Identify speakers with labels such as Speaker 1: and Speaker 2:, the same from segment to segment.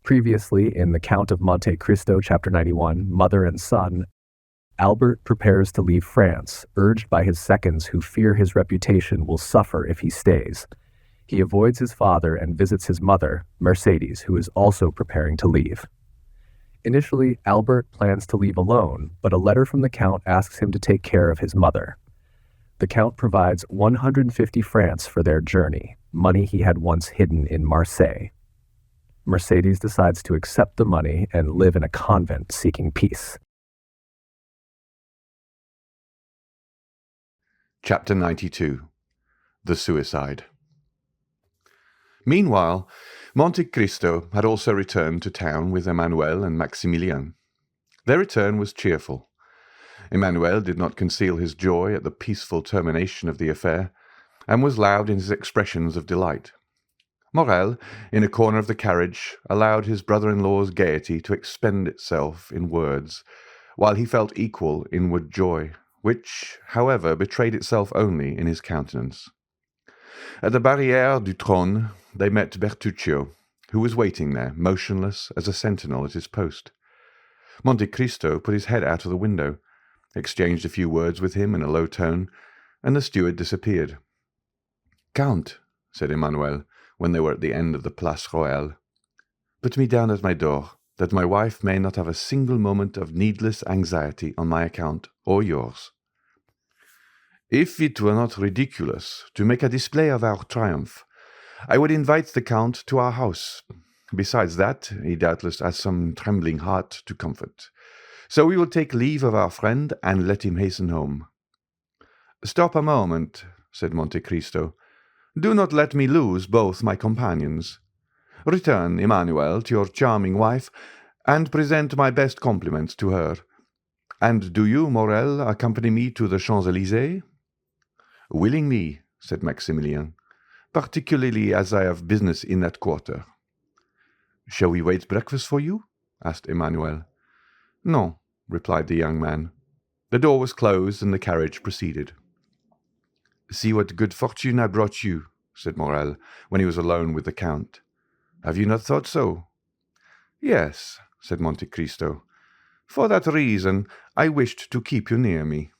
Speaker 1: Previously, in the Count of Monte Cristo, Chapter 91, Mother and Son, Albert prepares to leave France, urged by his seconds who fear his reputation will suffer if he stays. He avoids his father and visits his mother, Mercedes, who is also preparing to leave. Initially, Albert plans to leave alone, but a letter from the Count asks him to take care of his mother. The Count provides 150 francs for their journey, money he had once hidden in Marseille. Mercedes decides to accept the money and live in a convent seeking peace.
Speaker 2: Chapter 92. The Suicide. Meanwhile, Monte Cristo had also returned to town with Emmanuel and Maximilien. Their return was cheerful. Emmanuel did not conceal his joy at the peaceful termination of the affair, and was loud in his expressions of delight. Morrel, in a corner of the carriage, allowed his brother-in-law's gaiety to expend itself in words, while he felt equal inward joy, which, however, betrayed itself only in his countenance. At the Barrière du Trône they met Bertuccio, who was waiting there, motionless as a sentinel at his post. Monte Cristo put his head out of the window, exchanged a few words with him in a low tone, and the steward disappeared. "Count," said Emmanuel, when they were at the end of the Place Royale, "put me down at my door, that my wife may not have a single moment of needless anxiety on my account or yours. If it were not ridiculous to make a display of our triumph, I would invite the Count to our house. Besides that, he doubtless has some trembling heart to comfort. So we will take leave of our friend and let him hasten home." "Stop a moment," said Monte Cristo. "Do not let me lose both my companions. Return, Emmanuel, to your charming wife, and present my best compliments to her. And do you, Morrel, accompany me to the Champs-Élysées?" "Willingly," said Maximilien, "particularly as I have business in that quarter." "Shall we wait breakfast for you?" asked Emmanuel. "No," replied the young man. The door was closed and the carriage proceeded. "See what good fortune I brought you," said Morrel, when he was alone with the Count. "Have you not thought so?" "Yes," said Monte Cristo. "For that reason I wished to keep you near me."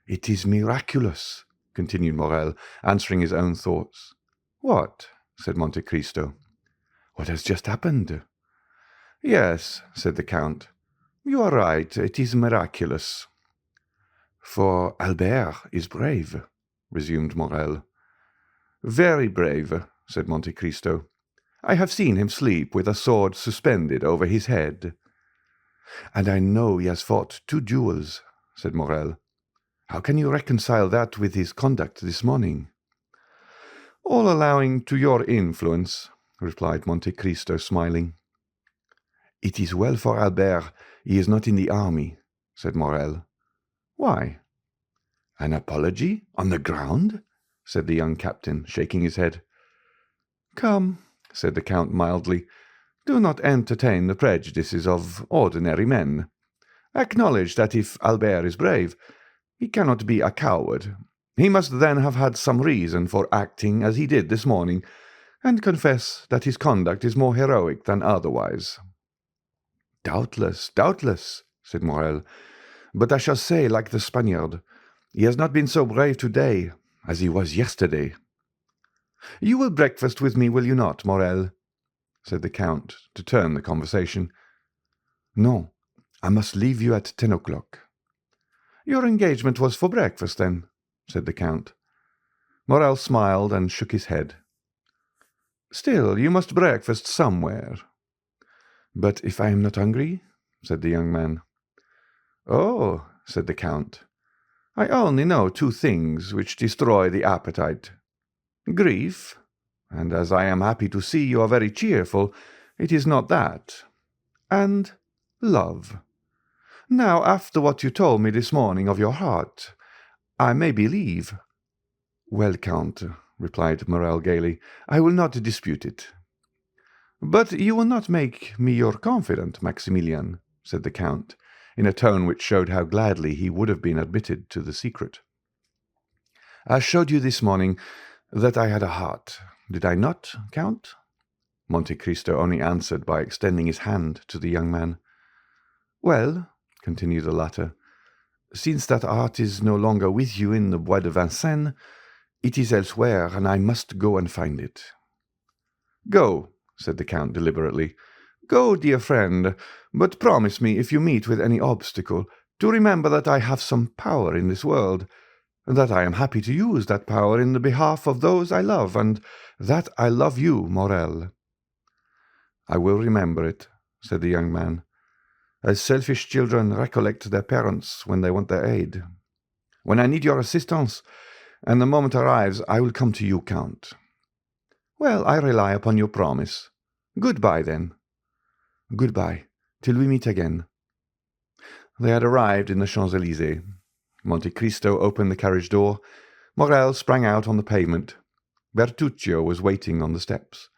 Speaker 2: "It is miraculous," continued Morrel, answering his own thoughts. "What?" said Monte Cristo. "What has just happened?" "Yes," said the Count. "You are right, it is miraculous." "For Albert is brave," resumed Morrel. "Very brave," said Monte Cristo. "I have seen him sleep with a sword suspended over his head." "And I know he has fought 2 duels," said Morrel. "How can you reconcile that with his conduct this morning?" "All allowing to your influence," replied Monte Cristo, smiling. "It is well for Albert he is not in the army," said Morrel. "Why?" "An apology on the ground?" said the young captain, shaking his head. "Come," said the Count mildly, "do not entertain the prejudices of ordinary men. Acknowledge that if Albert is brave, he cannot be a coward. He must then have had some reason for acting as he did this morning, and confess that his conduct is more heroic than otherwise." "Doubtless, doubtless," said Morrel, "but I shall say like the Spaniard, he has not been so brave today as he was yesterday." "You will breakfast with me, will you not, Morrel?" said the Count, to turn the conversation. "No, I must leave you at 10 o'clock." "Your engagement was for breakfast, then?" said the Count. Morrel smiled and shook his head. "Still, you must breakfast somewhere." "But if I am not hungry?" said the young man. "Oh," said the Count, "I only know 2 things which destroy the appetite. Grief, and as I am happy to see you are very cheerful, it is not that, and love. Now, after what you told me this morning of your heart, I may believe." "Well, Count," replied Morrel gaily, "I will not dispute it." "But you will not make me your confidant, Maximilien," said the Count, in a tone which showed how gladly he would have been admitted to the secret. "I showed you this morning that I had a heart, did I not, Count?" Monte Cristo only answered by extending his hand to the young man. "Well," continued the latter, "since that art is no longer with you in the Bois de Vincennes, it is elsewhere, and I must go and find it." "Go," said the Count deliberately. "Go, dear friend, but promise me, if you meet with any obstacle, to remember that I have some power in this world, and that I am happy to use that power in the behalf of those I love, and that I love you, Morel." "I will remember it," said the young man, "as selfish children recollect their parents when they want their aid. When I need your assistance, and the moment arrives, I will come to you, Count." "Well, I rely upon your promise. Good-bye, then." "Good-bye, till we meet again." They had arrived in the Champs-Élysées. Monte Cristo opened the carriage door. Morel sprang out on the pavement. Bertuccio was waiting on the steps.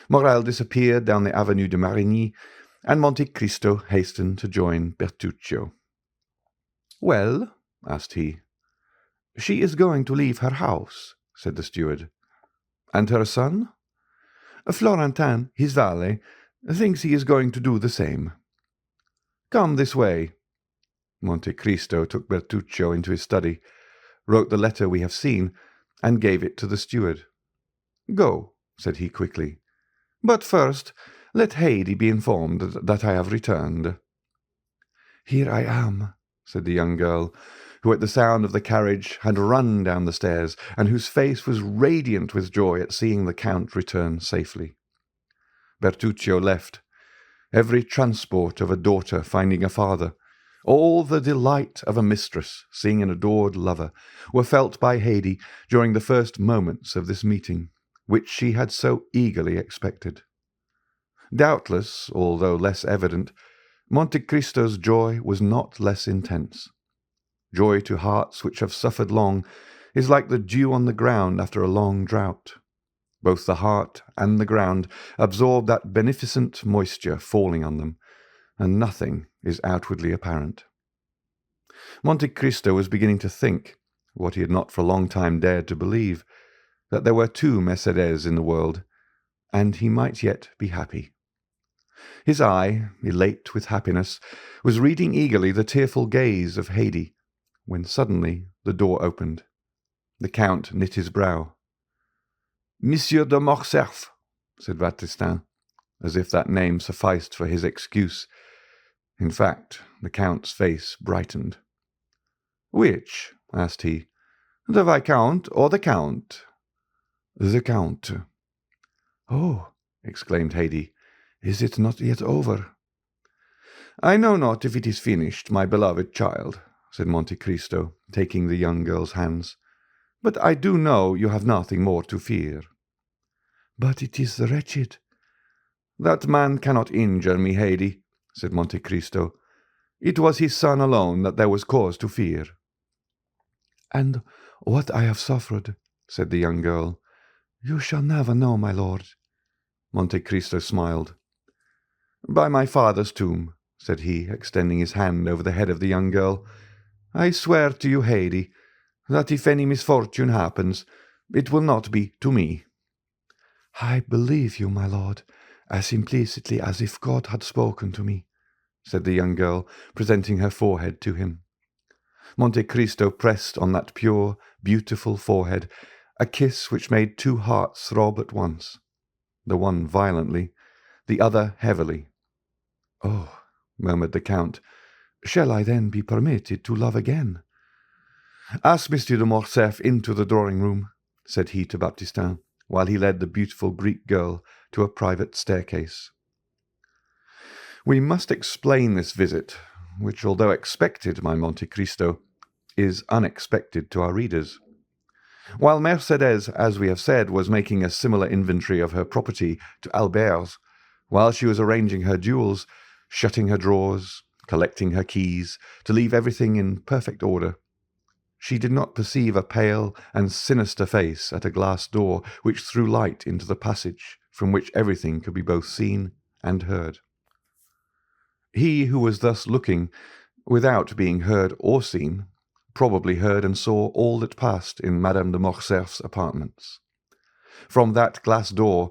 Speaker 2: Morel disappeared down the Avenue de Marigny, and Monte Cristo hastened to join Bertuccio. "Well?" asked he. "She is going to leave her house," said the steward. "And her son?" "Florentin, his valet, thinks he is going to do the same." "Come this way." Monte Cristo took Bertuccio into his study, wrote the letter we have seen, and gave it to the steward. "Go," said he quickly. "But first, let Haydée be informed that I have returned." "Here I am," said the young girl, who at the sound of the carriage had run down the stairs, and whose face was radiant with joy at seeing the Count return safely. Bertuccio left. Every transport of a daughter finding a father, all the delight of a mistress seeing an adored lover, were felt by Haydée during the first moments of this meeting, which she had so eagerly expected. Doubtless, although less evident, Monte Cristo's joy was not less intense. Joy to hearts which have suffered long is like the dew on the ground after a long drought. Both the heart and the ground absorb that beneficent moisture falling on them, and nothing is outwardly apparent. Monte Cristo was beginning to think, what he had not for a long time dared to believe, that there were two Mercédès in the world, and he might yet be happy. His eye, elate with happiness, was reading eagerly the tearful gaze of Haydée, when suddenly the door opened. The Count knit his brow. "Monsieur de Morcerf," said Baptistin, as if that name sufficed for his excuse. In fact, the Count's face brightened. "Which?" asked he. "The Viscount or the Count?" "The Count." "Oh," exclaimed Haydée, "is it not yet over?" "I know not if it is finished, my beloved child," said Monte Cristo, taking the young girl's hands. "But I do know you have nothing more to fear." "But it is wretched." "That man cannot injure me, Haydée," said Monte Cristo. "It was his son alone that there was cause to fear." "And what I have suffered," said the young girl, "you shall never know, my lord." Monte Cristo smiled. "By my father's tomb," said he, extending his hand over the head of the young girl, "I swear to you, Haydée, that if any misfortune happens, it will not be to me." "I believe you, my lord, as implicitly as if God had spoken to me," said the young girl, presenting her forehead to him. Monte Cristo pressed on that pure, beautiful forehead a kiss which made two hearts throb at once, the one violently, the other heavily. "Oh," murmured the Count, "shall I then be permitted to love again?" "Ask Monsieur de Morcerf into the drawing-room," said he to Baptistin, while he led the beautiful Greek girl to a private staircase. We must explain this visit, which, although expected by Monte Cristo, is unexpected to our readers. While Mercédès, as we have said, was making a similar inventory of her property to Albert's, while she was arranging her jewels, shutting her drawers, collecting her keys, to leave everything in perfect order, she did not perceive a pale and sinister face at a glass door which threw light into the passage from which everything could be both seen and heard. He who was thus looking, without being heard or seen, probably heard and saw all that passed in Madame de Morcerf's apartments. From that glass door,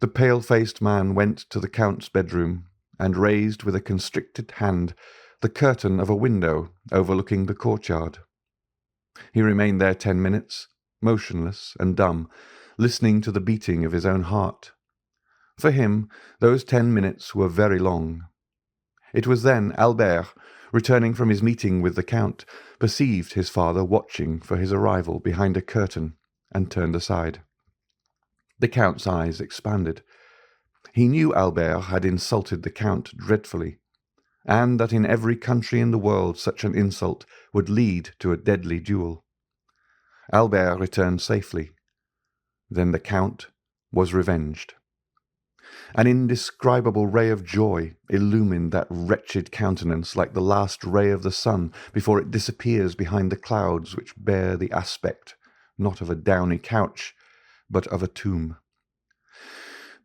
Speaker 2: The pale-faced man went to the Count's bedroom and raised with a constricted hand the curtain of a window overlooking the courtyard. He remained there 10 minutes, motionless and dumb, listening to the beating of his own heart. For him, those 10 minutes were very long. It was then Albert, returning from his meeting with the Count, perceived his father watching for his arrival behind a curtain, and turned aside. The Count's eyes expanded. He knew Albert had insulted the Count dreadfully, and that in every country in the world such an insult would lead to a deadly duel. Albert returned safely. Then the Count was revenged. An indescribable ray of joy illumined that wretched countenance like the last ray of the sun before it disappears behind the clouds which bear the aspect, not of a downy couch, but of a tomb.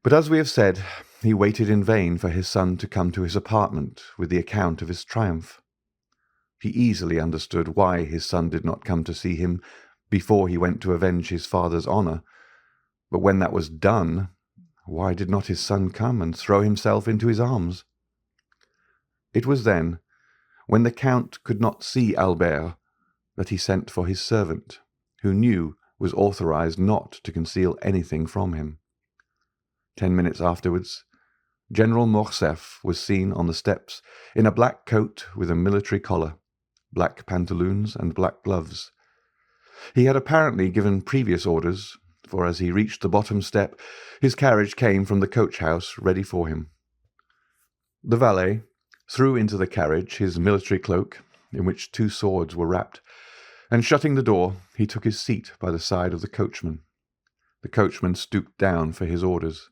Speaker 2: But as we have said, he waited in vain for his son to come to his apartment with the account of his triumph. He easily understood why his son did not come to see him before he went to avenge his father's honour, but when that was done, why did not his son come and throw himself into his arms? It was then, when the Count could not see Albert, that he sent for his servant, who knew was authorized not to conceal anything from him. 10 minutes afterwards, General Morcerf was seen on the steps in a black coat with a military collar, black pantaloons and black gloves. He had apparently given previous orders, for as he reached the bottom step, his carriage came from the coach-house ready for him. The valet threw into the carriage his military cloak, in which 2 swords were wrapped, and shutting the door, he took his seat by the side of the coachman. The coachman stooped down for his orders.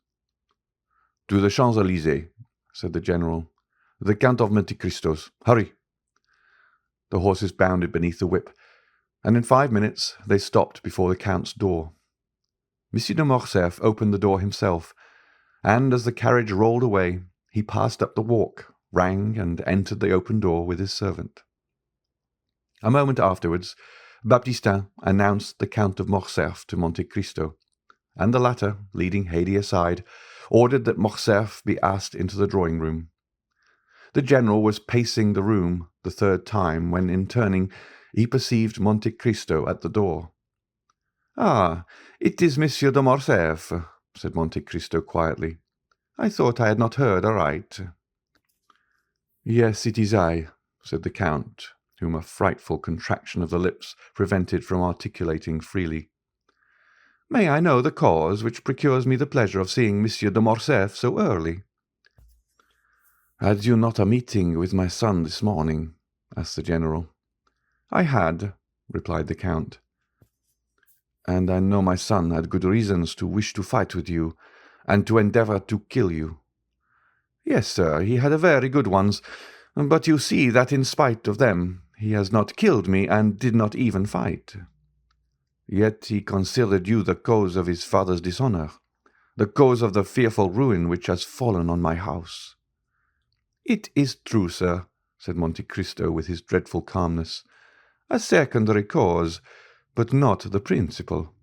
Speaker 2: "To the Champs-Élysées," said the general. "The Count of Monte Cristo's. Hurry!" The horses bounded beneath the whip, and in 5 minutes they stopped before the Count's door. Monsieur de Morcerf opened the door himself, and as the carriage rolled away, he passed up the walk, rang, and entered the open door with his servant. A moment afterwards, Baptistin announced the Count of Morcerf to Monte Cristo, and the latter, leading Haydée aside, ordered that Morcerf be asked into the drawing-room. The general was pacing the room the 3rd time when, in turning, he perceived Monte Cristo at the door. "Ah, it is Monsieur de Morcerf," said Monte Cristo quietly. "I thought I had not heard aright." "Yes, it is I," said the Count, whom a frightful contraction of the lips prevented from articulating freely. "May I know the cause which procures me the pleasure of seeing Monsieur de Morcerf so early?" "Had you not a meeting with my son this morning?" asked the general. "I had," replied the Count. "And I know my son had good reasons to wish to fight with you, and to endeavour to kill you." "Yes, sir, he had very good ones, but you see that in spite of them he has not killed me and did not even fight." "Yet he considered you the cause of his father's dishonour, the cause of the fearful ruin which has fallen on my house." "It is true, sir," said Monte Cristo with his dreadful calmness. "A secondary cause, but not the principal."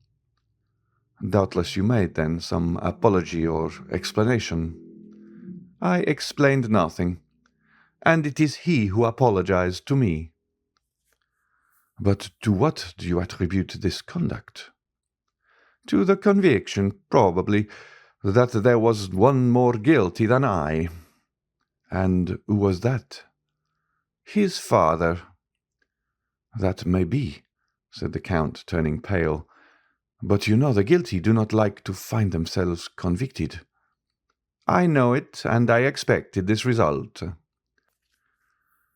Speaker 2: "Doubtless you made, then, some apology or explanation." "I explained nothing, and it is he who apologized to me." "But to what do you attribute this conduct?" "To the conviction, probably, that there was one more guilty than I." "And who was that?" "His father." "That may be," said the Count, turning pale, "but you know the guilty do not like to find themselves convicted." "I know it, and I expected this result."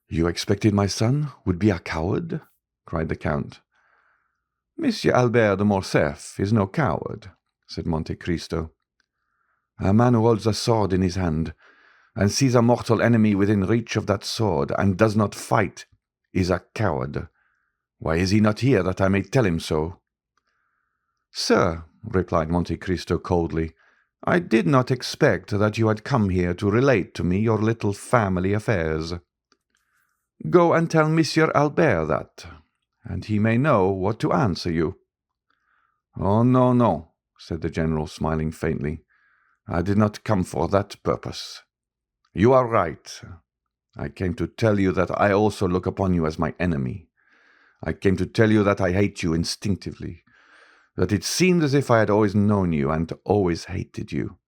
Speaker 2: "You expected my son would be a coward?" cried the Count. "Monsieur Albert de Morcerf is no coward," said Monte Cristo. "A man who holds a sword in his hand, and sees a mortal enemy within reach of that sword, and does not fight, is a coward. Why is he not here, that I may tell him so?" "Sir," replied Monte Cristo coldly, "I did not expect that you had come here to relate to me your little family affairs. Go and tell Monsieur Albert that, and he may know what to answer you." "Oh, no, no," said the general, smiling faintly. I did not come for that purpose. You are right. I came to tell you that I also look upon you as my enemy. I came to tell you that I hate you instinctively, that it seemed as if I had always known you and always hated you.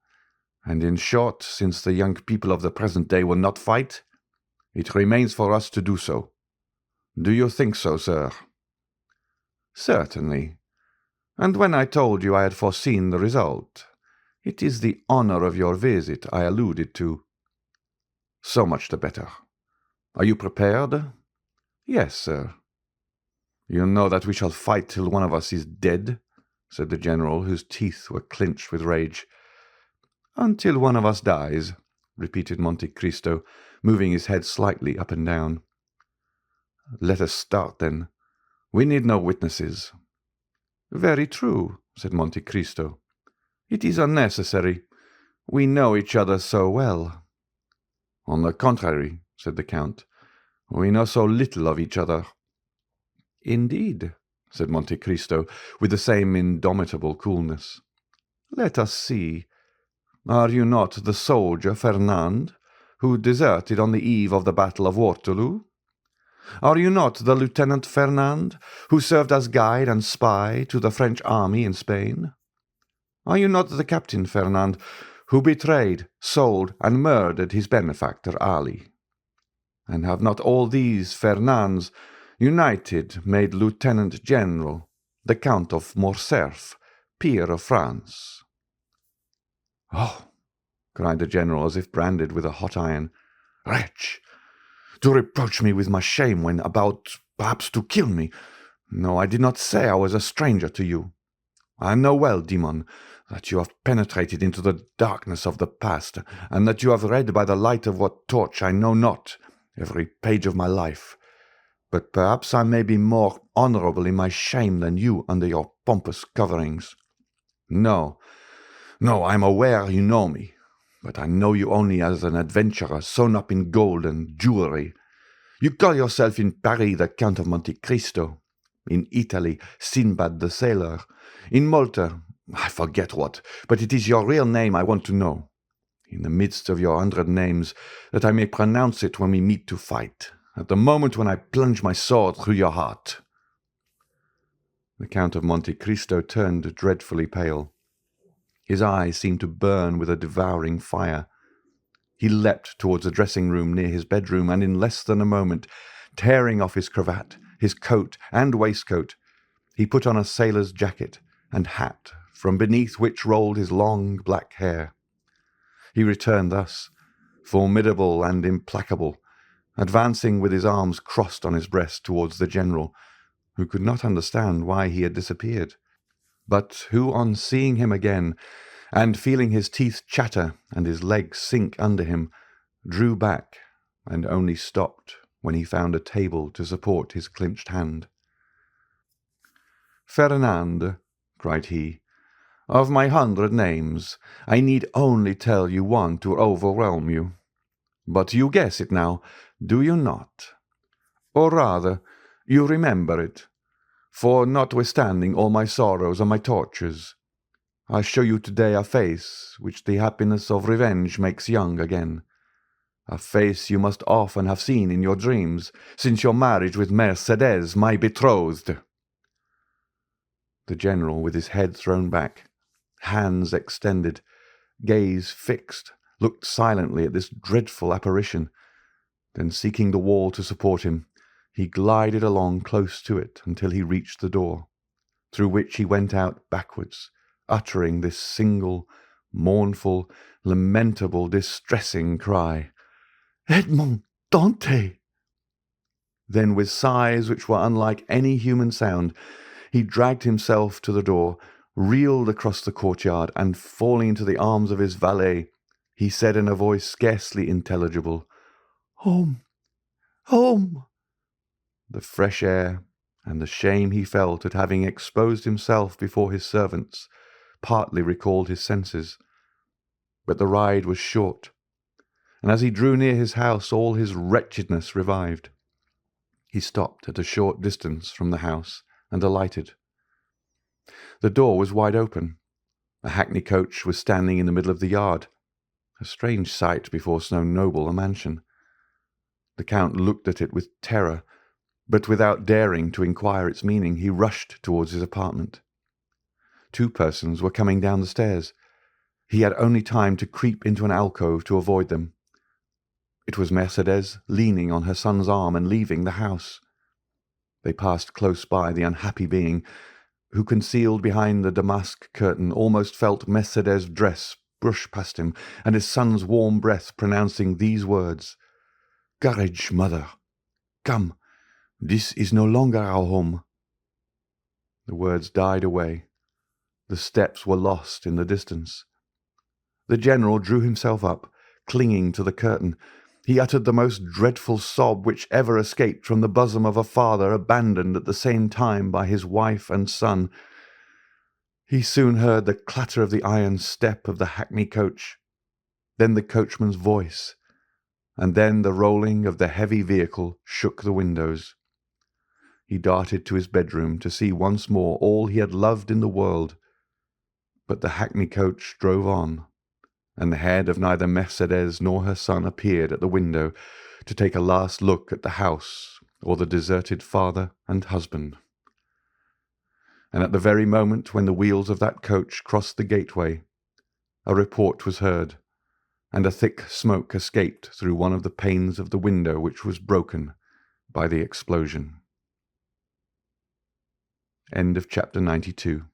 Speaker 2: And in short, since the young people of the present day will not fight, it remains for us to do so. Do you think so, sir? Certainly. And when I told you I had foreseen the result, it is the honor of your visit I alluded to. So much the better. Are you prepared? Yes, sir. You know that we shall fight till one of us is dead, said the general, whose teeth were clenched with rage. Until one of us dies, repeated Monte Cristo, moving his head slightly up and down. Let us start, then. We need no witnesses. Very true, said Monte Cristo. It is unnecessary. We know each other so well. On the contrary, said the Count, we know so little of each other. Indeed, said Monte Cristo, with the same indomitable coolness. Let us see. Are you not the soldier Fernand, who deserted on the eve of the Battle of Waterloo? Are you not the Lieutenant Fernand, who served as guide and spy to the French army in Spain? Are you not the Captain Fernand, who betrayed, sold, and murdered his benefactor Ali? And have not all these Fernands united made Lieutenant General, the Count of Morcerf, peer of France? Oh, cried the general, as if branded with a hot iron, wretch! To reproach me with my shame when about, perhaps, to kill me. No, I did not say I was a stranger to you. I know well, demon, that you have penetrated into the darkness of the past, and that you have read by the light of what torch I know not every page of my life. But perhaps I may be more honourable in my shame than you under your pompous coverings. No, I am aware you know me, but I know you only as an adventurer sewn up in gold and jewellery. You call yourself in Paris the Count of Monte Cristo, in Italy Sinbad the Sailor, in Malta I forget what, but it is your real name I want to know, in the midst of your 100 names, that I may pronounce it when we meet to fight, at the moment when I plunge my sword through your heart. The Count of Monte Cristo turned dreadfully pale. His eyes seemed to burn with a devouring fire. He leapt towards the dressing-room near his bedroom, and in less than a moment, tearing off his cravat, his coat and waistcoat, he put on a sailor's jacket and hat, from beneath which rolled his long black hair. He returned thus, formidable and implacable, advancing with his arms crossed on his breast towards the general, who could not understand why he had disappeared, but who, on seeing him again, and feeling his teeth chatter and his legs sink under him, drew back and only stopped when he found a table to support his clenched hand. Fernand, cried he, of my 100 names, I need only tell you one to overwhelm you. But you guess it now, do you not? Or rather, you remember it, for notwithstanding all my sorrows and my tortures, I show you today a face which the happiness of revenge makes young again, a face you must often have seen in your dreams, since your marriage with Mercédès, my betrothed. The general, with his head thrown back, hands extended, gaze fixed, looked silently at this dreadful apparition. Then, seeking the wall to support him, he glided along close to it until he reached the door, through which he went out backwards, uttering this single, mournful, lamentable, distressing cry, "Edmond Dantes!" Then, with sighs which were unlike any human sound, he dragged himself to the door, reeled across the courtyard, and falling into the arms of his valet, he said in a voice scarcely intelligible, "Home! Home!" The fresh air, and the shame he felt at having exposed himself before his servants, partly recalled his senses. But the ride was short, and as he drew near his house all his wretchedness revived. He stopped at a short distance from the house and alighted. The door was wide open. A hackney coach was standing in the middle of the yard, a strange sight before so noble a mansion. The Count looked at it with terror, but without daring to inquire its meaning, he rushed towards his apartment. Two persons were coming down the stairs. He had only time to creep into an alcove to avoid them. It was Mercédès leaning on her son's arm and leaving the house. They passed close by the unhappy being, who, concealed behind the damask curtain, almost felt Mercédès' dress brush past him, and his son's warm breath pronouncing these words, "Courage, mother. Come, this is no longer our home." The words died away. The steps were lost in the distance. The general drew himself up, clinging to the curtain. He uttered the most dreadful sob which ever escaped from the bosom of a father abandoned at the same time by his wife and son. He soon heard the clatter of the iron step of the hackney coach, then the coachman's voice, and then the rolling of the heavy vehicle shook the windows. He darted to his bedroom to see once more all he had loved in the world, but the hackney coach drove on, and the head of neither Mercédès nor her son appeared at the window to take a last look at the house or the deserted father and husband. And at the very moment when the wheels of that coach crossed the gateway, a report was heard, and a thick smoke escaped through one of the panes of the window which was broken by the explosion. End of chapter 92.